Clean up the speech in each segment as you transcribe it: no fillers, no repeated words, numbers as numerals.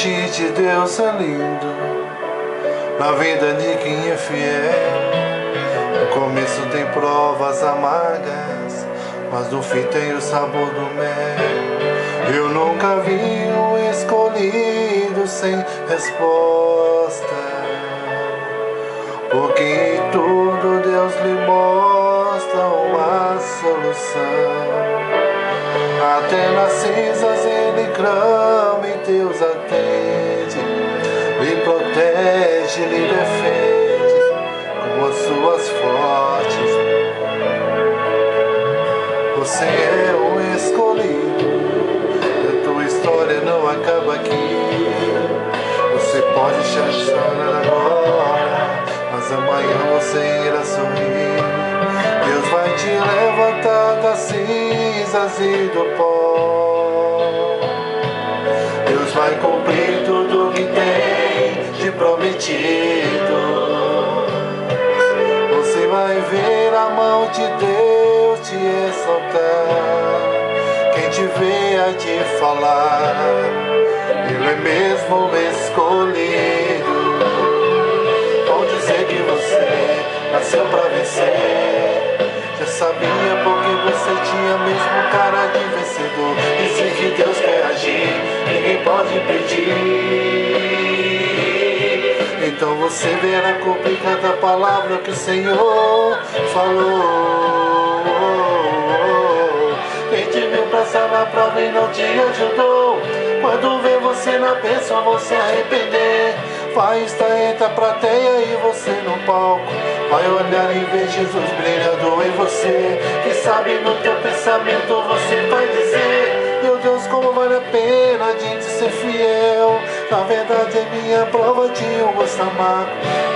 agir de Deus é lindo na vida de quem é fiel. No começo tem provas amargas, mas no fim tem o sabor do mel. Eu nunca vi um escolhido sem resposta, porque em tudo Deus lhe mostra uma solução. Até nas cinzas ele clama e Deus atende, lhe protege, lhe defende com as suas fortes. Você é o escolhido, a tua história não acaba aqui. Você pode chorar agora, mas amanhã você irá sorrir. Deus vai te levantar das cinzas e do pó. Deus vai cumprir tudo que tem te prometido. Você vai ver a mão de Deus te exaltar. Quem te vê a te falar, Ele é mesmo escolhido. Vão dizer que você nasceu pra vencer. Já sabia porque você tinha mesmo cara de vencedor. E se que Deus quer agir, ninguém pode impedir. Então você verá cumprir cada palavra que o Senhor falou. Quem te viu passar na prova e não te ajudou, quando vê você na bênção vão se arrepender. Vai estar entre a plateia e você no palco, vai olhar e ver Jesus brilhando em você. Quem sabe no teu pensamento você vai dizer: meu Deus, como vale a pena a gente ser fiel. Na verdade é minha prova de um gosto amargo,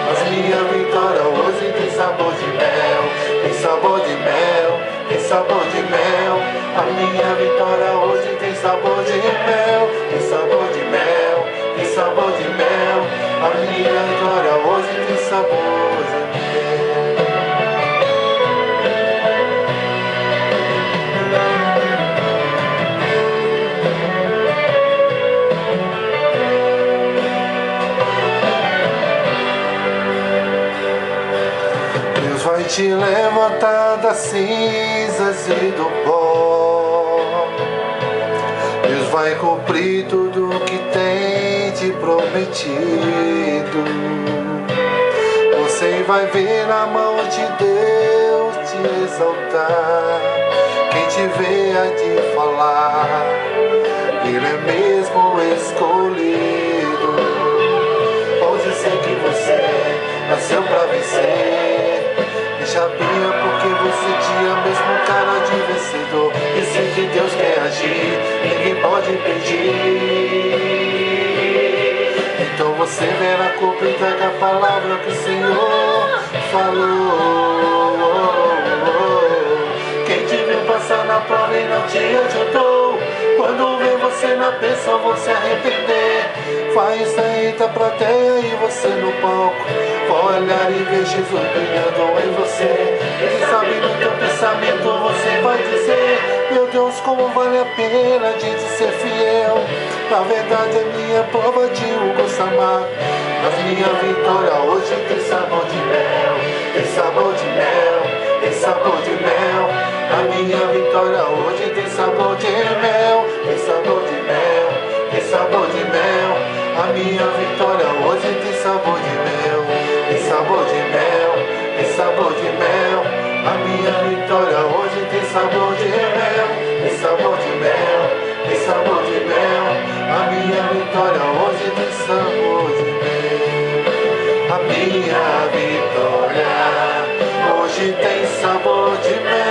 mas minha vitória hoje tem sabor de mel. Tem sabor de mel, tem sabor de mel. A minha vitória hoje tem sabor de mel. Tem sabor de mel, tem sabor de mel. A minha vitória hoje tem sabor de mel. Deus vai te levantar das cinzas e do pó. Deus vai cumprir tudo o que tem te prometido. Você vai ver a mão de Deus te exaltar. Quem te vê a te falar, Ele é mesmo escolhido. Pode dizer que você nasceu pra vencer. E sabia porque você tinha mesmo cara de vencedor. E se que Deus quer agir, ninguém pode impedir. Então você verá cumprida a palavra que o Senhor falou. Quem te viu passar na prova e não te ajudou, quando vê você na bênção vão se arrepender. Vai estar entre a plateia e você no palco, vai olhar e ver Jesus brilhando em você. Quem sabe no teu pensamento você vai dizer: meu Deus, como vale a pena a gente ser fiel. Na verdade é minha prova de um gosto amargo, mas minha vitória hoje tem sabor de mel. Tem sabor de mel, tem sabor de mel. A minha vitória hoje tem sabor de mel. Tem sabor de mel, tem sabor de mel. A minha vitória hoje tem sabor de mel. Tem sabor de mel, tem sabor de mel. A minha vitória hoje tem sabor de mel. Tem sabor de mel, tem sabor de mel. A minha vitória hoje tem sabor de mel. A minha vitória hoje tem sabor de mel.